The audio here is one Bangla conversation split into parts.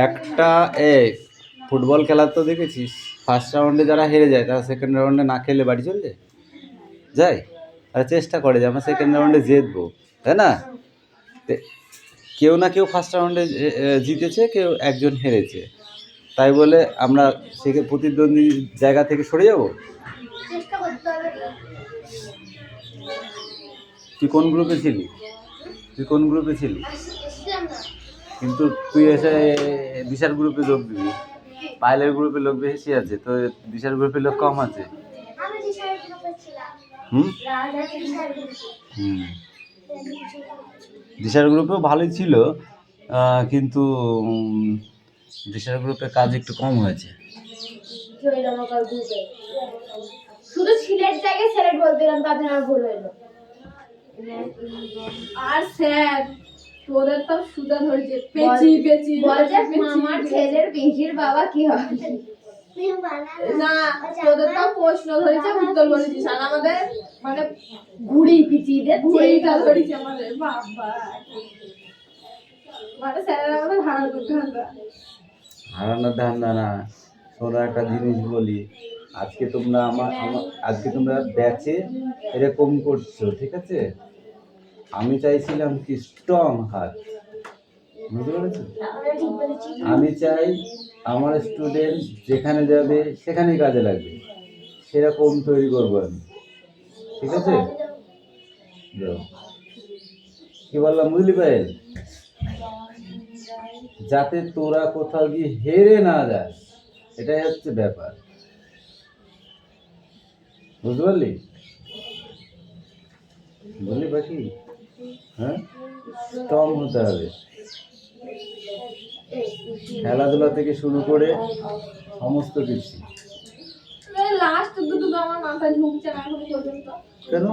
একটা ফুটবল খেলা তো দেখেছিস, ফার্স্ট রাউন্ডে যারা হেরে যায় তারা সেকেন্ড রাউন্ডে না খেলে বাড়ি চলে যায়। আর চেষ্টা করে যে আমরা সেকেন্ড রাউন্ডে জিতবো, তাই না? কেউ না কেউ ফার্স্ট রাউন্ডে জিতেছে, কেউ একজন হেরেছে, তাই বলে আমরা সেকে প্রতিদ্বন্দ্বী জায়গা থেকে সরে যাব? তুই কোন গ্রুপে ছিলি? কিন্তু তুই এসে দিশার গ্রুপে যোগ দিবি। পায়েলের গ্রুপে লোক বেশি আছে, তো দিশার গ্রুপে লোক কম আছে। দিশার গ্রুপেও ভালোই ছিল, কিন্তু দিশার গ্রুপে কাজ একটু কম হয়েছে। শুধু ছিলের জায়গায় ছেলে বলতে গেলাম, তাদের আর ভুল হইলো। আর স্যার তোদের তো সুদা ধরেছে, পেচি পেচি বলছে মামার ছেলের পিসির বাবা কি হয় না, তোদের তো প্রশ্ন ধরেছে, উত্তর বলেছিস, আর আমাদের মানে ঘুড়ি পিচি দিয়ে ঘুড়িটা ধরেছে আমাদের। বাবা মানে স্যারের আমাদের হারানোর ধান্দা না। শোনো একটা জিনিস বলি, আজকে তোমরা ব্যাচে এরকম করছো, ঠিক আছে? আমি চাইছিলাম কি স্ট্রং হাত, বুঝতে পেরেছো? আমি চাই আমার স্টুডেন্ট যেখানে যাবে সেখানেই কাজে লাগবে, সেরকম তৈরি করবো আমি, ঠিক আছে? কি বললাম বুঝলি পায়েল? যাতে তোরা কোথাও গিয়ে হেরে না যাস, এটাই হচ্ছে ব্যাপার, বুঝতে পারলি? বললি বাকি, হ্যাঁ, স্ট্রং হতে হবে। খেলাধুলা থেকে শুরু করে সমস্ত কিছু। লাস্ট দুটো আমার মাথায় ঢুকছে না এখন পর্যন্ত। কেন?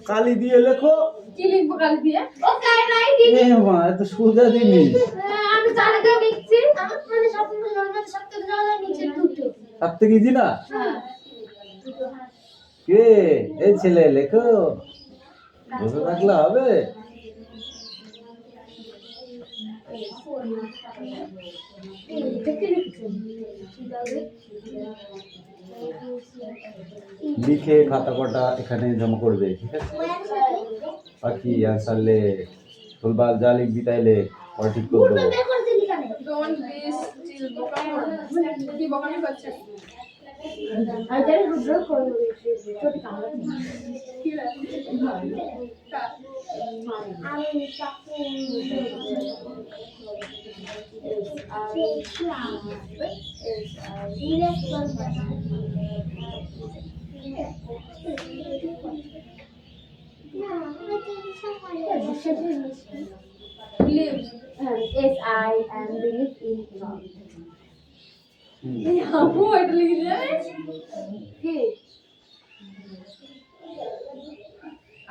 কালি দিয়ে লেখো। কি লিখবো কালি দিয়ে? ও কাই রাইটিং। এ মা, এত সোজা জিনিস। আমি জায়গা লিখছি, আমার মানে সবথেকে জায়গা নিচে দুটো। সবথেকে ইজি না? হ্যাঁ। কে এই ছেলে লেখো, বসে থাকলে হবে? লিখে খাতা কটা এখানে জমা করবে, ঠিক আছে? বাকি অ্যান্সার লে ফুলবাল যা লিখবি তাইলে পরে ঠিক করে দেবো। Believe, S-I and believe in God. আপু এটা লিখে দিয়েছ কি?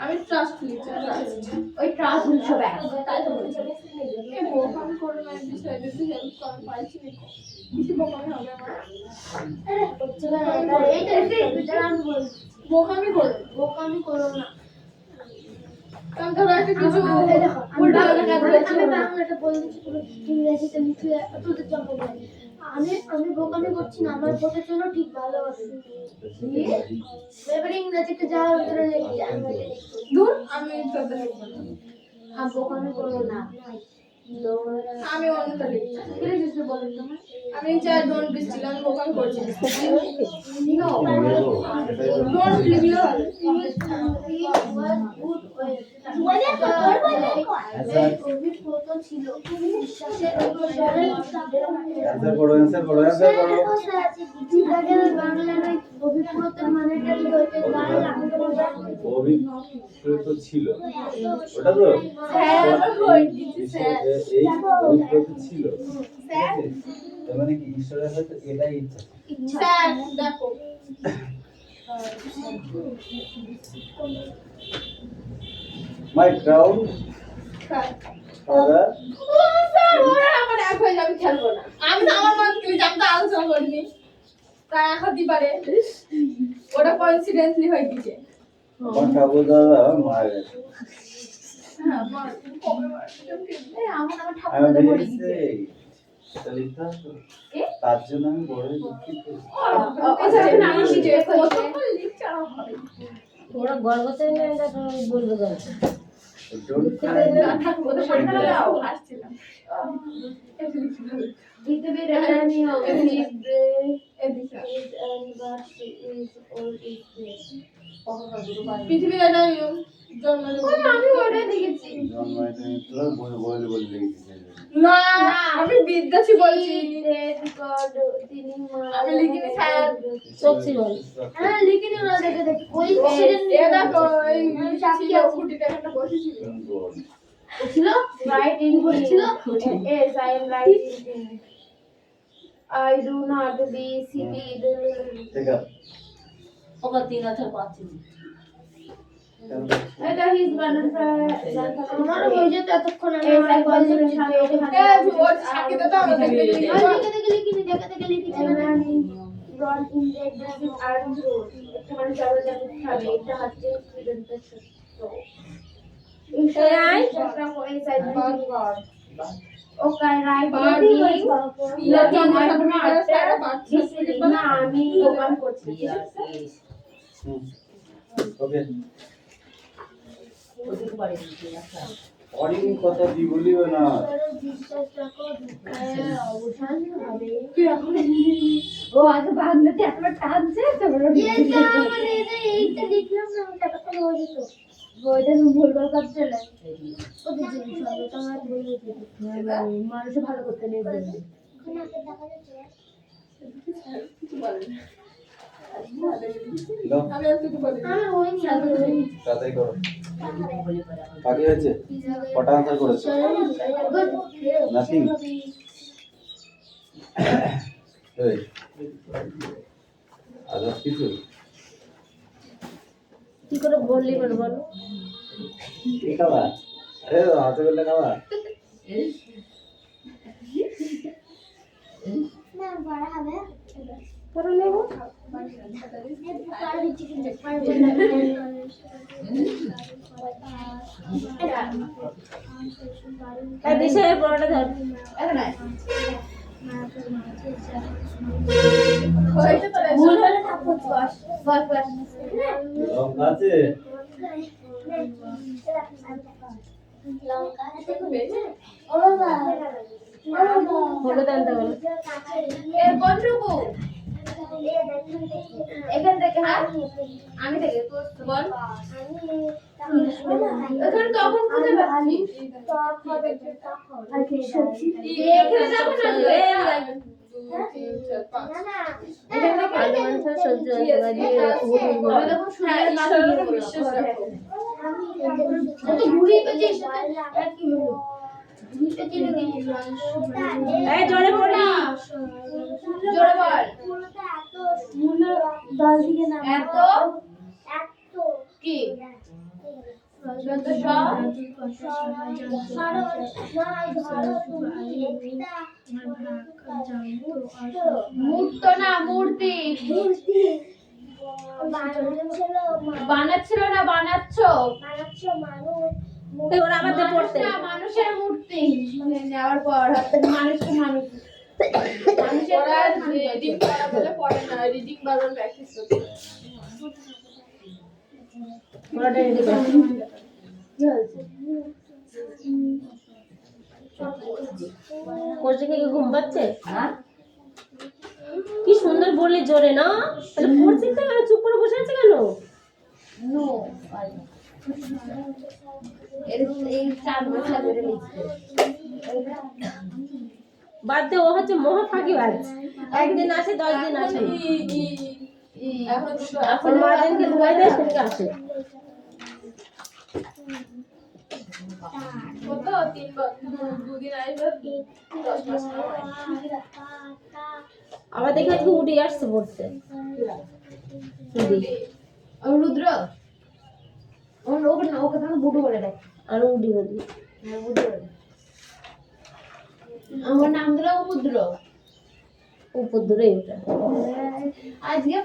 আমি ট্রাস্ট লিখছি, ওই ট্রাস্ট লিখছো ব্যাস, তাই তো বলছি। এই বোকাম করে না, বিষয় দিতে হেল্প কর পাইছি না, কিছু বোকামি হবে আমার। আরে এইটা এটা আমি বলছি, বোকামি করো না। কারণ ধরো একটা কিছু উল্টা পাল্টা কাজ হয়েছে, আমি বাংলাটা বলছি, তুমি ইংরেজিতে লিখে তোদের জমা দাও। আমি বোকামি করছি না, আমার বোঝার জন্য ঠিক ভালো আছে। এবারে ইংরেজিতে যা উত্তরে লিখছি দূর, আমি তোদের লিখবো না। বোকামি করবো না, আমি অন্যটা লিখছি। কি লিখেছিস বলেন তো? আমি চাই ডোন্ট বৃষ্টি, আমি বোকামি করছি না। ডোন্ট লিখলো অভিপ্রেত ছিল, ওটা তো এই অভিপ্রেত ছিল, তার মানে কি ঈশ্বরের হয়তো এটাই ইচ্ছা। দেখো মাই ক্রাউন স্যার ওরা আমার এক হয়ে যাবে, খেলবো তা হতে পারে ওটা কোইন্সিডেন্টলি হয়ে গেছে। আমার ঠাকুর দাদা মারা গেছে। হ্যাঁ কবে মারা এই আমার আমি ঠাকুরদা মরে ভেবেছি গেছে। এটা লিখতে হবে। কি? তার জন্য আমি বড় দুঃখিত। ওরা গর্বতে নেই না তো বলবে গল্প Don't পৃথিবীর রানী অভিনেত্রী and what she is all is পৃথিবীর একটা জন্ম আমি ওটা দেখেছি। জন্মাইতে তোরা বলে বলে লিখেছিস। না আমি বিদ্যাসী বলছি তিনি আমি লিখিনি স্যার সত্যি বল হ্যাঁ লিখিনি না দেখে দেখি ওই এ দেখো এই ছিল খুঁটিতে একটা বসেছিল ছিল রাইট ইন ছিল yes I am right I do not be seated ঠিক আছে। ওকে 3000 পাচ্ছি এটা হিজ বানানটা আমার হয়ে যেত এতক্ষণ আমি এই সাইকোলজির সাথে এ ওর সাকিতে তো আমাদের লিখে দেখে দেখে লিখিনি Run in the desert Iron Road. একটা মানুষ আরো জানে খাবে এটা হচ্ছে স্টুডেন্টের সত্য এই সাইড ওকে রাইট না আমি দোকান করছি ওকে অরিং কথা দি বলিও না। ও আগে বাংলাতে একবার টানছে তারপরে এইটা লিখলাম না টাকা তো হয়ে যেত ওইটা ভুলবার কাজ চলে ওদের জিনিস হবে তোমার বলে মানুষ ভালো করতে নেই বলে দাও আমি আর কিছু বলি আমার হয়নি তাড়াতাড়ি করো। বাকি হয়েছে? কটা আনসার করেছো? নাথিং। এই আদার্স কিছু? কি করে বললি বল বলো কি খাবার? আরে হাতে বেলা খাবার? না বড় হবে পরে নেব এই দিশে বড়টা ধর হয়েছে তো ভুল হলে থাপ্পড় বস বস বস লঙ্কা আছে? লঙ্কা হলুদ আনতে বলো এর কোনটুকু এখান থেকে হ্যাঁ আমি থেকে বল এখানে তখন খুঁজে পাচ্ছি এখানে যাবো না এখানে ভালো মানুষ সহ্য হতে পারে ঘুরি পেয়েছিস কি হলো এই জোরে পড়ি জোরে বল এত কি মূর্ত না মূর্তি বানাচ্ছিল না বানাচ্ছ ওরা আমাদের পড়তে মানুষের মূর্তি নেওয়ার পর মানুষকে মানুষ মানুষের রিডিং করা বলে পড়ে না রিডিং বারবার প্র্যাকটিস করতে হয়। ওরাটা রেডি করো কোচিং এ ঘুম পাচ্ছে কি সুন্দর বললি জোরে না তাহলে পড়ছিস তো কেন চুপ করে বসে আছে কেন নো এই 4 বছর ধরে লিখছে বাদ দে ও হচ্ছে মহা ফাঁকিবাজ একদিন আসে 10 দিন আসে এখন এখন মাদেরকে ধোয়াই দেয় সেদিকে আসে কত 3 বছর 2 দিন আসবে 10 মাস আবার দেখে আজকে উঠে আসছে পড়তে রুদ্র ওকে তাহলে বুটু বলে দেখ আর উডি বলি আমার নাম দিল রুদ্র উপর দূরে ওটা আজকে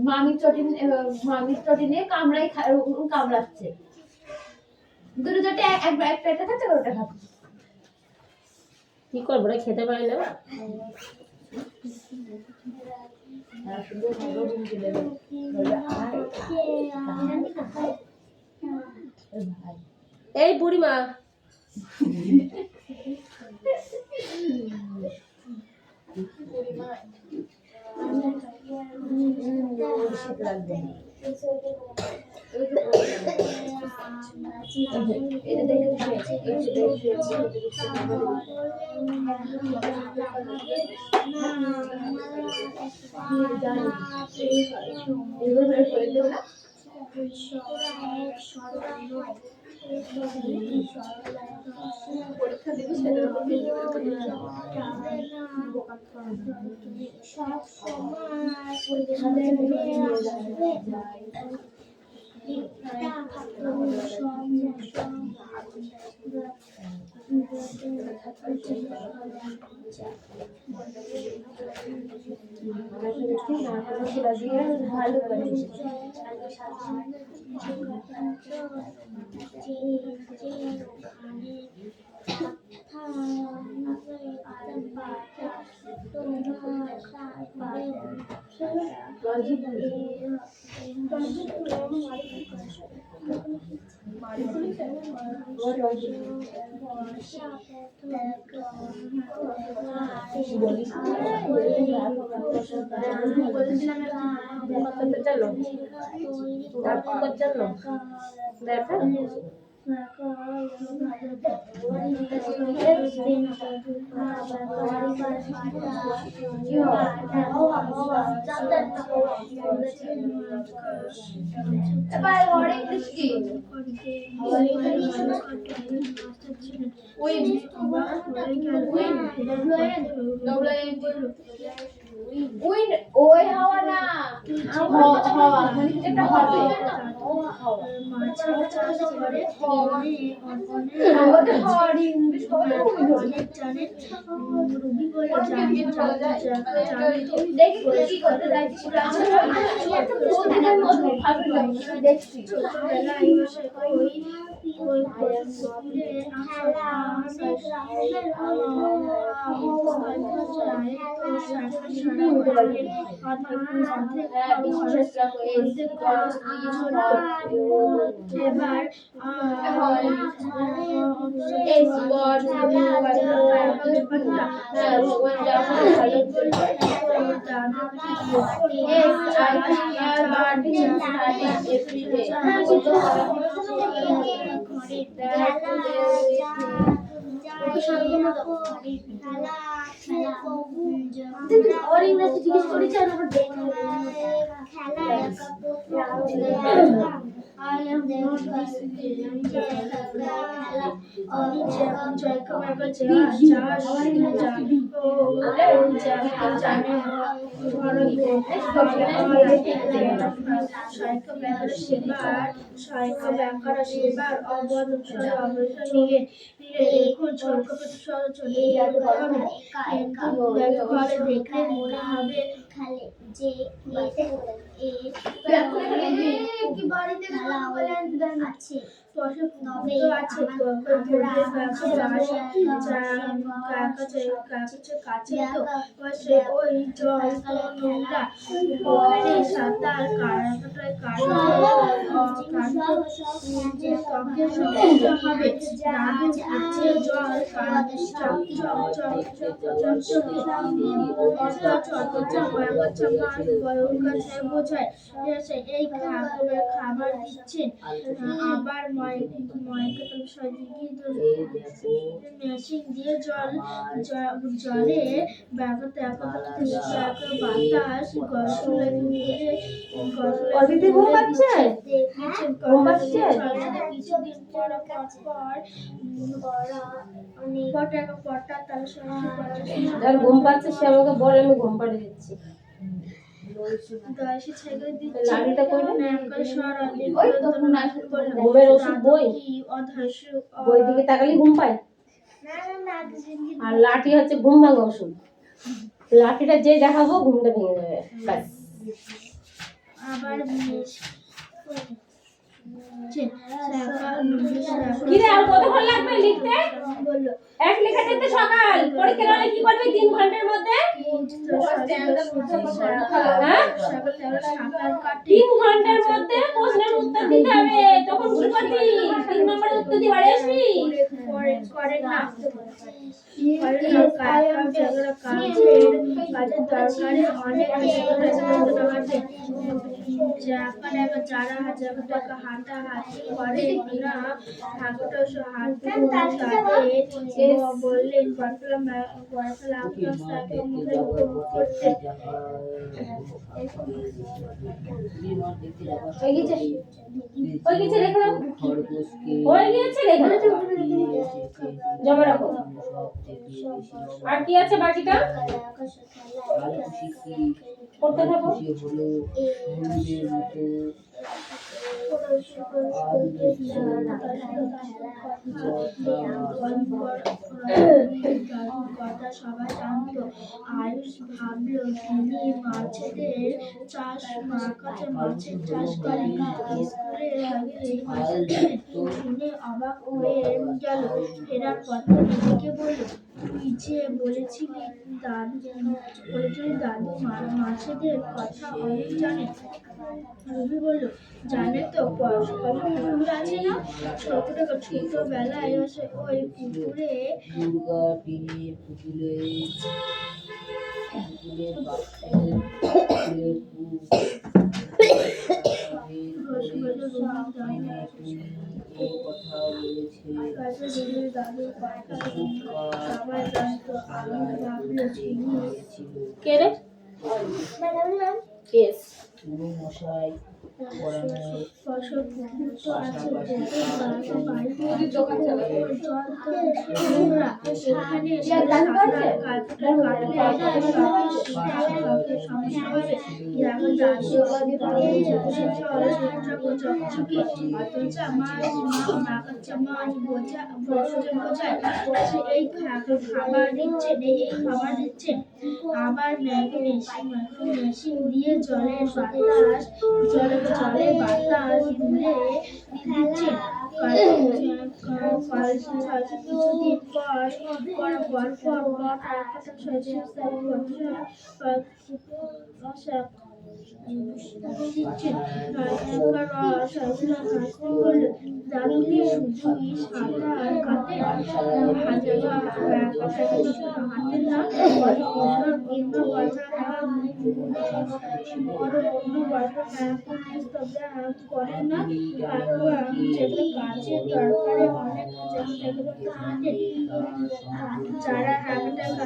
মামির চটি নিয়ে কামড়াচ্ছে দুটো চটি একবার একটা একটা খাচ্ছে আর ওটা খাচ্ছে কি করবো রে, খেতে পারি না। এই বুড়িমা শীত লাগবে। পরীক্ষা দিবি সেটার উপর সব এবার ঘরে কি ওই হাওয়া না হাওয়া মানে এটা হবে দেখি কি করতে দেখছি খাবার দিচ্ছেন আবার মেশিন দিয়ে জলে বাতাস ঘুম পাচ্ছে সে আমাকে বলে, আমি ঘুম পাড়িয়ে দিচ্ছি। ঘুমের ওষুধ বই দিকে তাকালে ঘুম পায়, আর লাঠি হচ্ছে ঘুম ভাঙা ওষুধ। লাঠিটা যেই দেখাবো ঘুমটা ভেঙে যাবে ব্যাস। আবার কি রে আর কতক্ষণ লাগবে লিখতে? বললো এক লেখাতে তো সকাল পরীক্ষার হলে কি করবে 3 ঘন্টার মধ্যে? হ্যাঁ 3 ঘন্টার মধ্যে প্রশ্নের উত্তর দিতে হবে। তখন কি করবি? 3 নম্বরের উত্তর দিয়ে বাড়ি আসবি। করে না কাজের দরকারে অনেক যারা হাজার টাকা হাঁটাহাঁটি করে না বললেন ওই কিছু লেখা দাও। হয়ে গিয়েছে লেখা দাও। জমা রাখো। আর কি আছে বাকিটা? পড়তে থাকো। কথা সবাই জানতো। আয়ুষ ভাবলো তিনি মাছেদের চাষ মাছের চাষ করেন। স্কুলে শুনে অবাক হয়ে গেল। ফেরার পথে দিদিকে বলল, তুই যে বলেছিলি দাদু মাছেদের কথা অনেক জানে। রবি বলল, জানে তো, পুকুর আছে না, ছোটবেলায় ওই পুকুরে কে রে? কেস এই খাবার দিচ্ছেন আবার মেশিন দিয়ে জলের বাতাস তুলে দিচ্ছেন। কিছুদিন দাদুকে শুধুই সাঁতার কাটে হাঁটেন না, করেন না, কাজের দরকারে অনেক যারা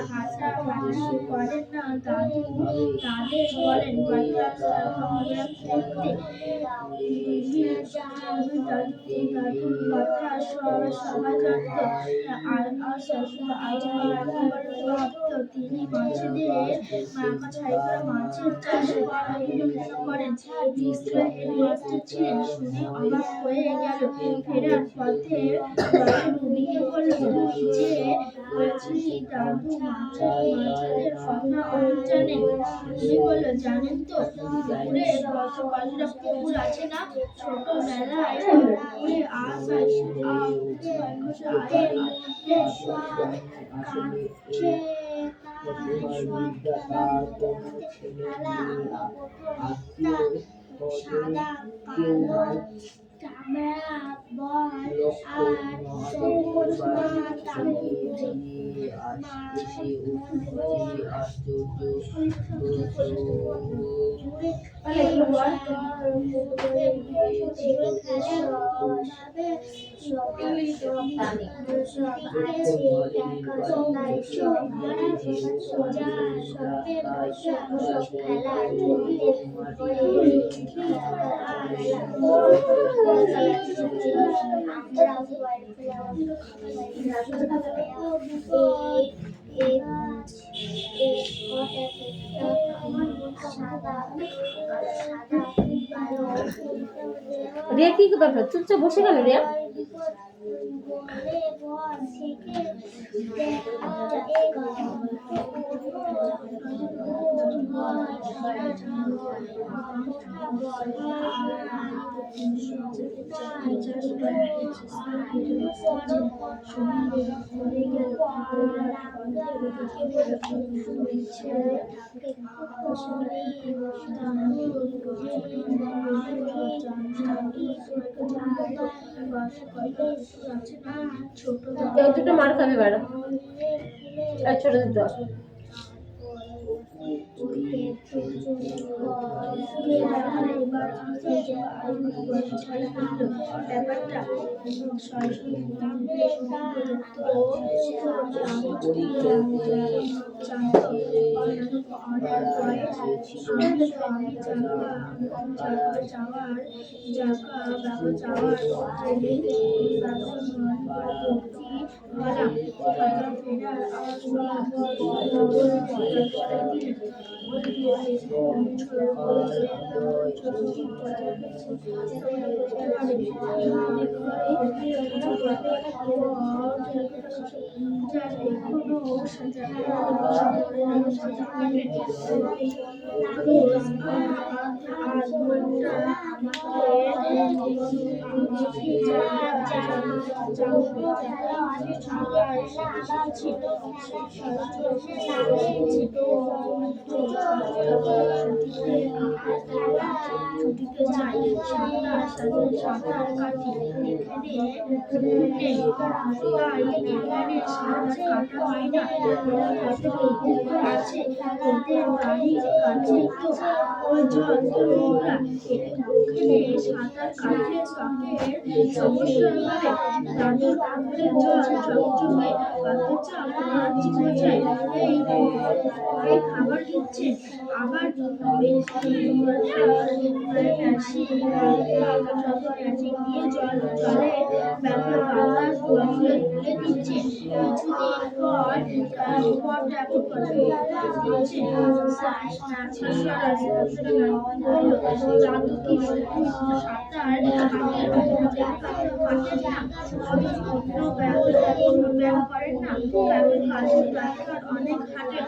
হাঁটাহাঁটি করেন না দাদু তাদের বলেন দাদুর কথা সবাই জানত। তিনি মাছের চাষ করেন। হেডমাস্টার ছিলেন। শুনে অবাক হয়ে গেল। ফেরার পথে রুবিকে বলল, তুই যে বলেছিলি দাদু মাছেদের কথা অনেক জানেন। রুবি বলল, জানেন তো, পুকুরে পুকুর আছে না, ছোটবেলায় পুকুরে সাদা কালো চামড়া বল রিয়া কি ব্যাপার চুপচাপ বসে গেল রিয়া? কেউ দুটো মার খাবে বেড়া আর ছোট দুটো খাবার দিচ্ছে আবার দিয়ে জলে বাতাস তুলে দিচ্ছে অনেক হাটে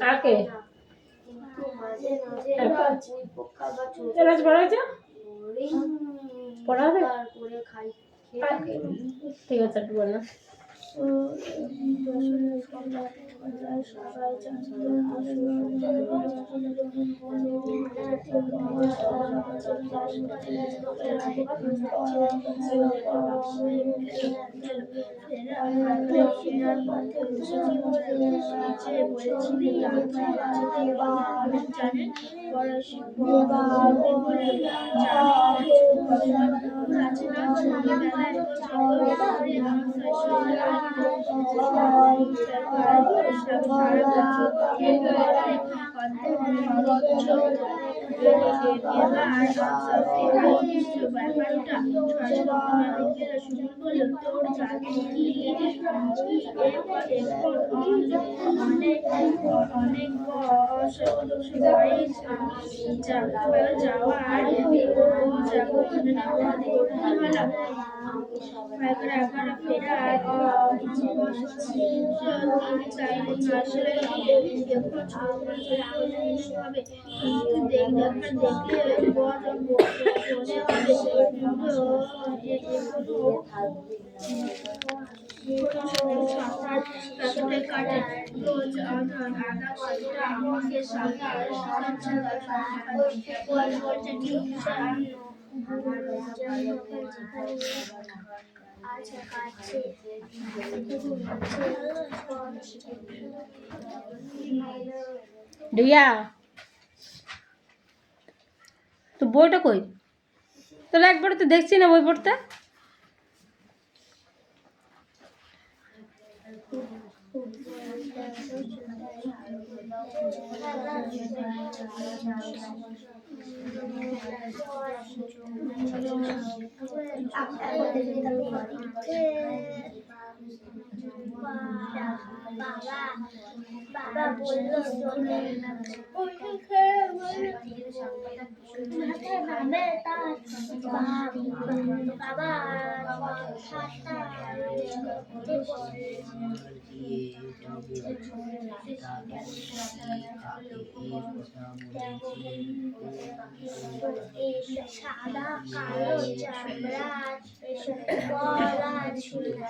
কাকে এবার পড়া হয়েছে পড়া হবে ঠিক আছে একটু বল না রিয়া তো বইটা কই তাহলে একবারে তো দেখছি না বই পড়তে বাবা বললো চলে বাবা সাদা কালো চামড়া গলা সবুজ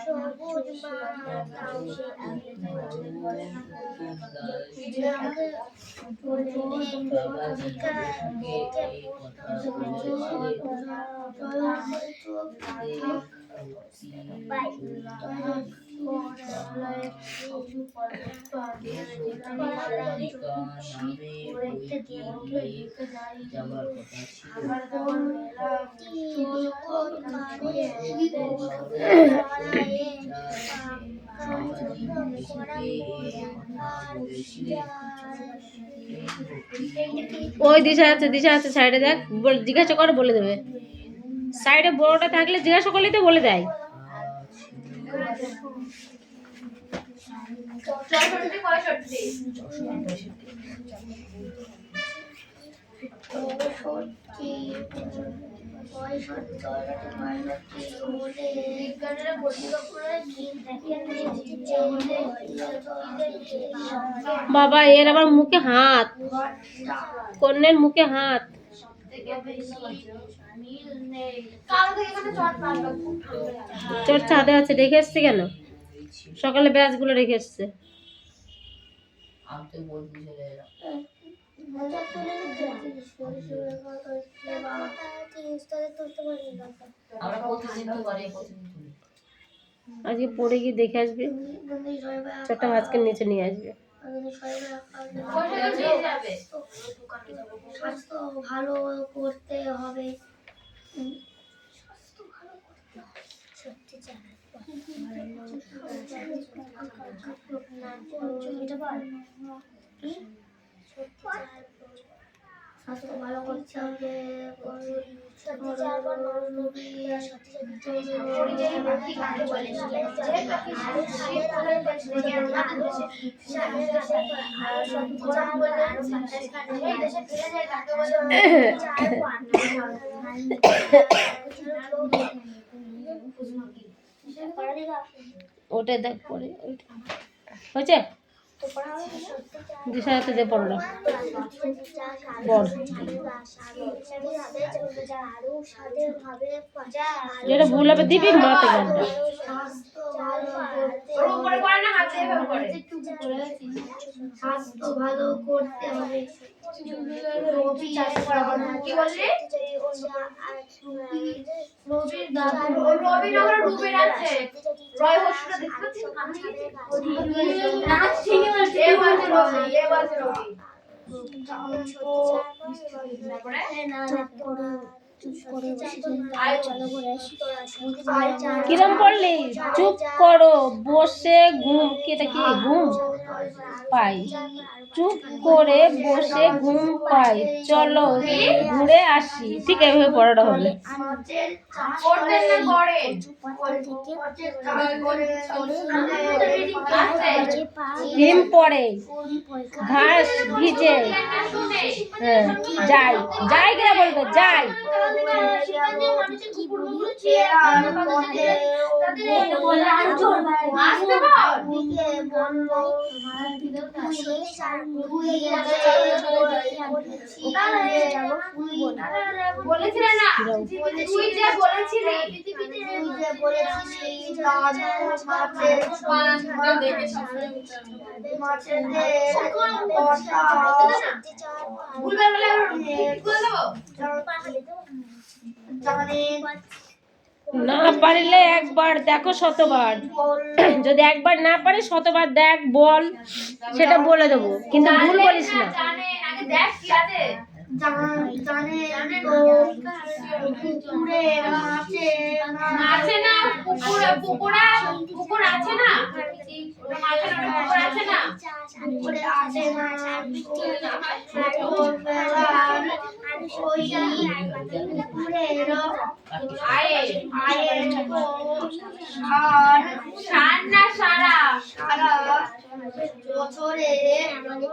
ওই দিশা আছে সাইডে দেখ, জিজ্ঞাসা করে বলে দেবে। সাইডে বড়টা থাকলে জিজ্ঞাসা করলেই তো বলে দেয়। বাবা এর আবার মুখে হাত, কন্যের মুখে হাত। চট ছাদে আছে, রেখে এসছে কেন? সকালে ব্যাচগুলো রেখে এসছে। আজকে পড়ে গিয়ে দেখে আসবে, চটটা আজকে নিচে নিয়ে আসবে। স্বাস্থ্য ভালো করতে হবে, সত্যি স্বাস্থ্য ভালো করতে হবে। ওটা দেখ পরে হয়েছে, দিশাতে দে পড়া বল, যেটা ভুল হবে দিবি মাতে গানটা। স্বাস্থ্য ভালো করতে হবে। কিরম পড়লি? চুপ করো, বসে ঘুম, কি এটা কি ঘুম পাই, চুপ করে বসে ঘুম পাই, চলো ঘুরে আসি। ঠিক এইভাবে পড়াটা হবে। হিম পড়ে, ঘাস ভিজে, যাই যাই কিনা বলবে যাই। বলেছিলে না, তুই যে বলেছিলি না পারলে একবার দেখো শতবার, যদি একবার না পারে শতবার দেখ বল, সেটা বলে দেবো, কিন্তু ভুল বলিস না। আছে না পুকুর পুকুর আছে না, পুকুর আছে না, সারা বছরে আমাদের